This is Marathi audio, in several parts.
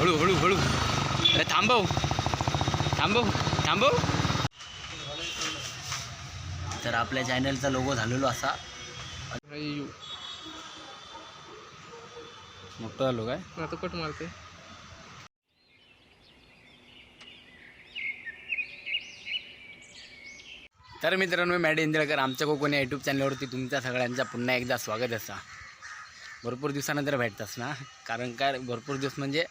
हळू हळू हळू. अरे थांबव थांबव थांबव. तर आपल्या चॅनलचा लोगो झालेलो असा मोठं झालो काय आता कट मारते. तर मित्रांनो, मी मॅडी इंदिराकर, आमच्या कोकण या यूट्यूब चॅनलवरती तुमच्या सगळ्यांचा पुन्हा एकदा स्वागत असा. भरपूर दिवसानंतर भेटतास ना, कारण काय भरपूर दिवस म्हणजे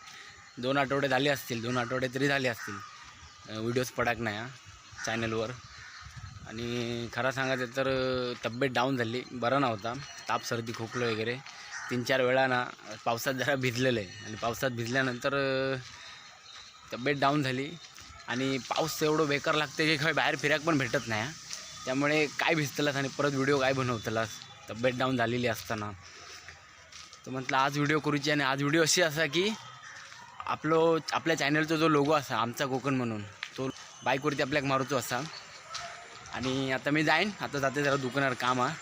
2 आठवडे झाले असतील, 2 आठवडे तरी झाले असतील व्हिडिओज पडाक नाही चॅनलवर. आणि खरं सांगायचं तर तब्येत डाऊन झाली, बरं नव्हता, ताप सर्दी खोकलं वगैरे 3-4 वेळा ना पावसात जरा भिजलेलं आहे. आणि पावसात भिजल्यानंतर तब्येत डाऊन झाली. आणि पाऊस एवढं बेकार लागते की काही बाहेर फिरायला पण भेटत नाही. त्यामुळे काय भिजतलास आणि परत व्हिडिओ काय बनवतलास तब्येत डाऊन झालेली असताना. तर म्हटलं आज व्हिडिओ करूची. आणि आज व्हिडिओ अशी असा की आपल्या चॅनलचा जो लोगो असा आमचा कोकण म्हणून, तो बाईकवरती आपल्याक मारूचो असा. आणि आता मी आता जाते जरा दुकानावर काम आहे.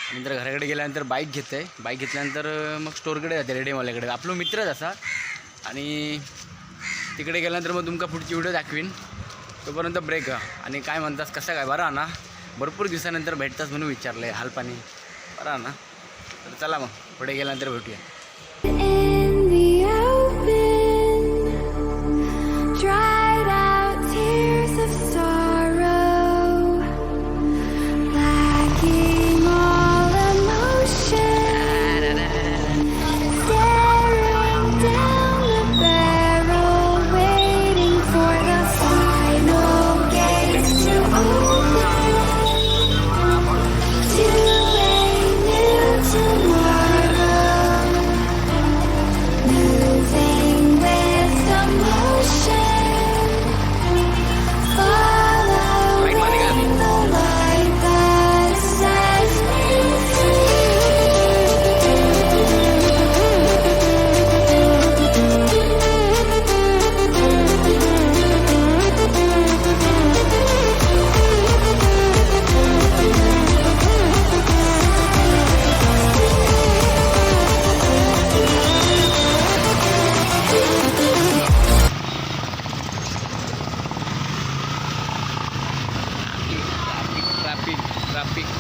आणि नंतर घराकडे गेल्यानंतर बाईक घेतल्यानंतर मग स्टोअरकडे जाते रेडिमवाल्याकडे, आपला मित्रच असा. आणि तिकडे गेल्यानंतर मग तुमका पुढची व्हिडिओ दाखवीन. तोपर्यंत ब्रेक. आणि काय म्हणतास, कसं काय, बरं ना? भरपूर दिवसानंतर भेटतास म्हणून विचारलं आहे, हालपाणी बरं ना? तर चला मग पुढे गेल्यानंतर भेटूया.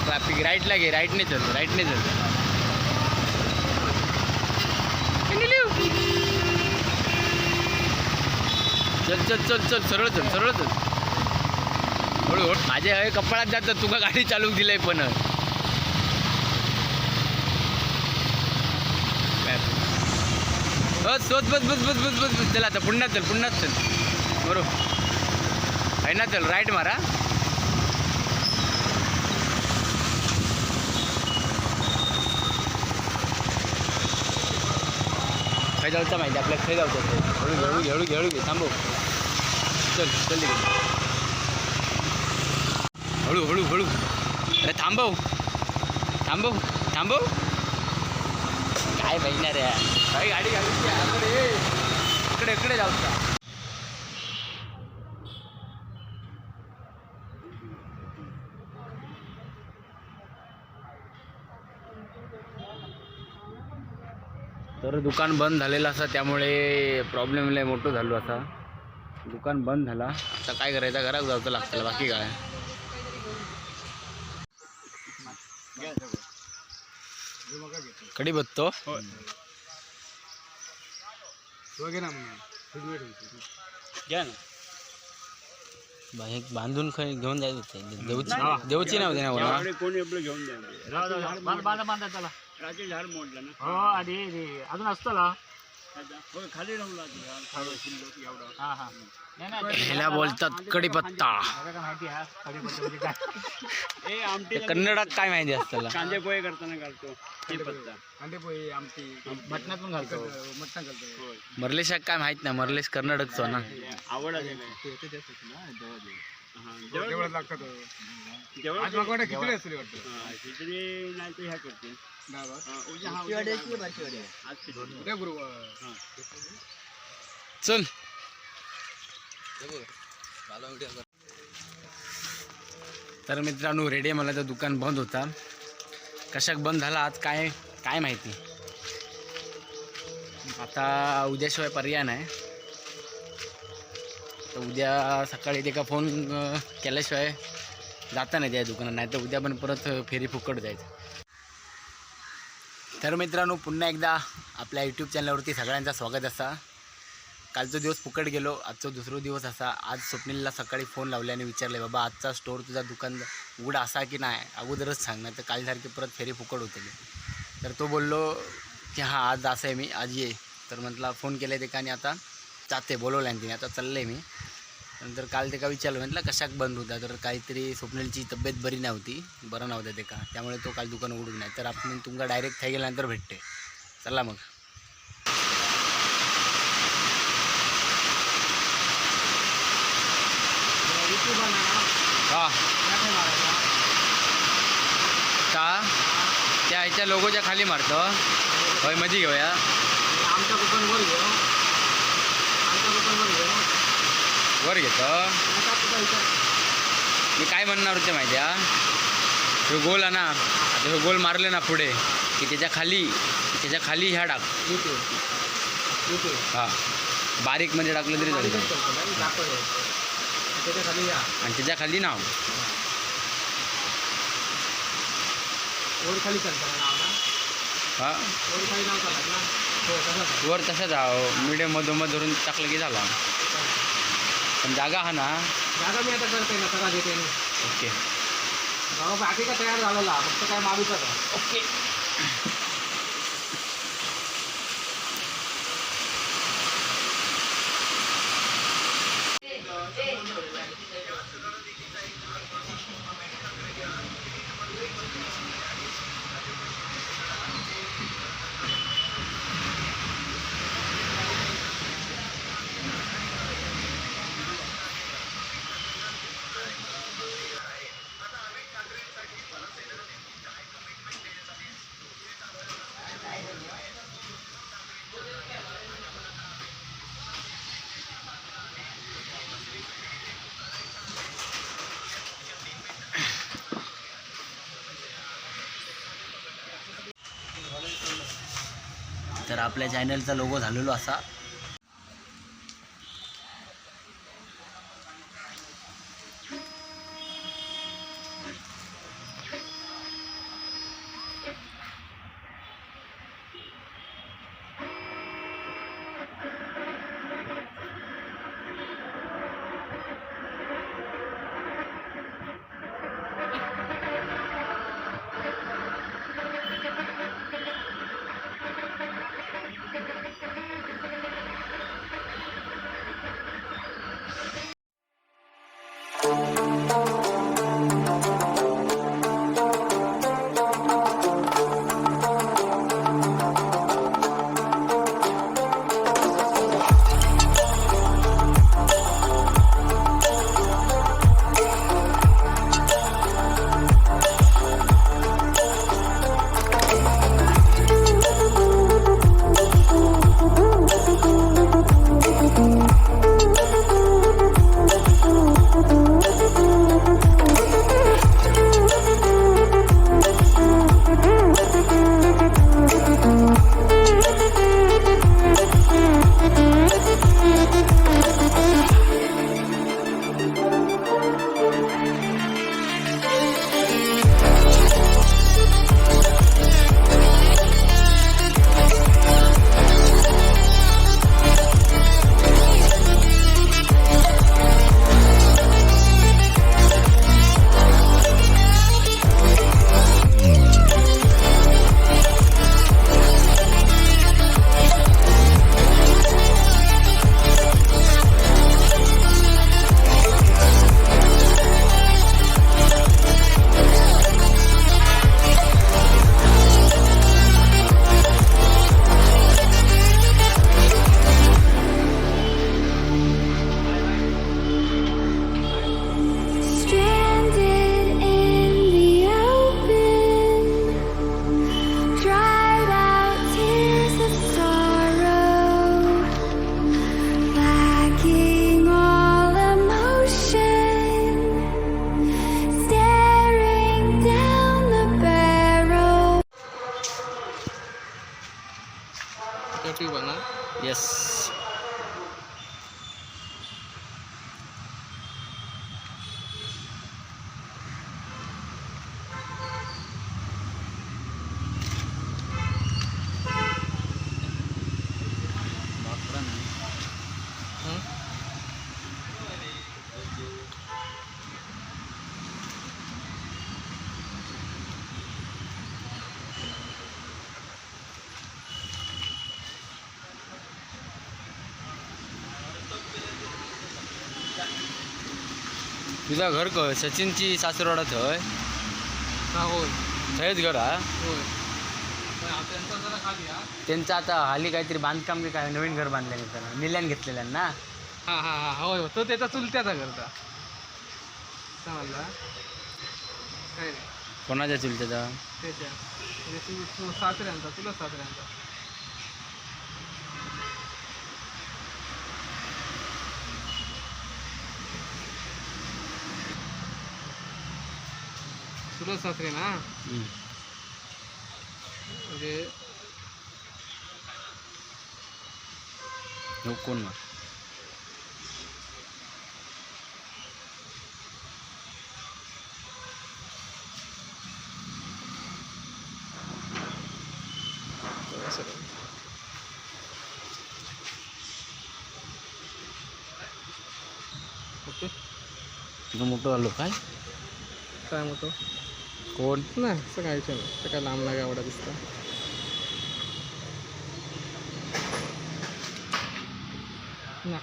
ट्रॅफिक राईटला घे, राईटने चल. चल सरळ चल. हळू माझे हवे कपाळात जातात, तुका गाडी चालू दिलंय पण. बस चल. आता पुन्हा चल बरोबर आहे ना. चल राईट मारा. काय जायचं माहिती आपल्याला, खाई जायचं. हळू घे थांबव. चल तिकडे हळू. अरे थांबव काय पाहिजे रे, काही गाडी इकडे जाऊ. तर दुकान बंद झालेलं असा, त्यामुळे प्रॉब्लेम लय मोठं झालो असा. दुकान बंद झाला, आता काय करायचं, घरात जायचं लागतं, बाकी काय. कडी बघतो घ्या ना. बांधून घेऊन जायचं, देऊची नाही होते कोणी आपलं घेऊन द्या त्याला. रात्री झाड मोडलं ना. हो अजून असतो ना खाली राहून ह्याला बोलतात कढीपत्ता. कन्नडात काय माहिती असतं, कांदे पोहे करताना घालतो कढीपत्ता. कांदे पोहे आमटी मटणातून घालतो. मरलेश काय माहित नाही, मरलेश कर्नाटकचो ना. आवड खिचडी नाही तर ह्या करते. चल तर मित्रांनो, रेडियमवाल्याचं दुकान बंद होता. कशाक बंद झाला आज काय माहिती. आता उद्याशिवाय पर्याय नाही. तर उद्या सकाळी ते का फोन केल्याशिवाय जाता नाही त्या दुकानात, नाही तर उद्या पण परत फेरी फुकट जायचं. तर मित्रांनो, पुन्हा एकदा आपल्या यूट्यूब चॅनलवरती सगळ्यांचं स्वागत असा. कालचा दिवस फुकट गेलो, आजचा दुसरा दिवस असा. आज स्वप्नीलला सकाळी फोन लावल्याने विचारले, बाबा आजचा स्टोअर तुझा दुकान उघडा असा की नाही, अगोदरच सांग ना तर कालसारखी परत फेरी फुकट होते. तर तो बोललो की हां आज असं आहे, मी आज ये. तर म्हटलं फोन केले ते का आणि आता जाते, बोलवलं तिने, आता चाललं आहे मी. नंतर काल ते का विचारलं, म्हटलं कशाक बंद होता, तर काहीतरी स्वप्नीलची तब्येत बरी नव्हती, बरं नव्हतं ते का, त्यामुळे तो काल दुकान उघडून नाही. तर आपण तुमका डायरेक्ट थाई गेल्यानंतर भेटते. चला मग. हां का त्या ह्याच्या लोगोच्या खाली मारतो, होय मध्ये घेऊया. आमच्या कुपन वर घेऊ, आमच्या कुपन वर घेऊ, वर घेतो. मी काय म्हणणार होते माहिती आहे, हे गोल आहे ना, आता हे गोल मारले ना पुढे की त्याच्या खाली ह्या टाक. हां बारीक म्हणजे टाकलं तरी चालेल, आणि त्याच्या खाली नाव वर खाली चालतं नाव ना. हां वर खाली नाव चालत ना. हो तसंच वर तसंच मीडियम मधोमध धरून टाकलं की झाला. पण जागा हा ना, जागा मी आता करते ना, करा देते. ओके बाबा बाकी का तयार झालेला, फक्त काय मारूचा का. ओके. तर आपल्या चॅनलचा लोगो झालेलो असा. तुझा घर खंय? सचिनची सासरवाडा थंय? हा होय थंयच घर हा? होय त्यांचा जरा खाली हा त्यांचं आता हाली काहीतरी बांधकाम की काय नवीन घर बांधल्याने त्याला निल्यान घेतलेलं ना. हा हा हा होय हो तो त्याचा चुलत्याचा घरचा समजला काय रे कोणाच्या चुलत्याचा? त्याच्या म्हणजे तू सासऱ्यांचा तुला सासऱ्यांचा तुला सासरे ना म्हणजे हो कोण मग? ओके तुझं मोठं आलो काय? काय म्हणतो कोण? नाही असं काय विषय नाही ते काय लांब लागा एवढा दिसतं ना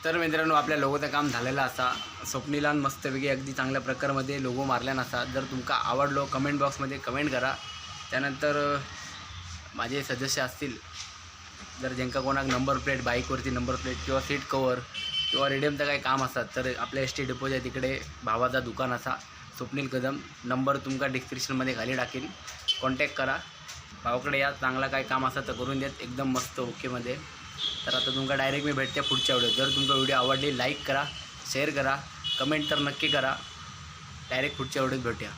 तर मित्रांनो आपल्या लोगोचं काम झालेलं असा. स्वप्नीलान मस्तपैकी अगदी चांगल्या प्रकारमध्ये लोगो मारल्यान असा. जर तुमका आवडलो कमेंट बॉक्समध्ये कमेंट करा. त्यानंतर माझे सदस्य असतील जर ज्यांका कोणाक नंबर प्लेट बाईकवरती नंबर प्लेट किंवा सीट कवर किंवा रेडियमचं काही काम असतात तर आपल्या एस टी डिपोच्या तिकडे भावाचा दुकान असा स्वप्नील कदम. नंबर तुमका डिस्क्रिप्शनमध्ये खाली टाकेन. कॉन्टॅक्ट करा भावाकडे या. चांगला काय काम असतं तर करून देत एकदम मस्त ओकेमध्ये. तर आता तुमका डायरेक्ट मी भेटते पुढच्या व्हिडिओ. जर तुमका व्हिडिओ आवडली लाईक करा शेअर करा कमेंट तर नक्की करा. डायरेक्ट पुढच्या व्हिडिओत भेटूया.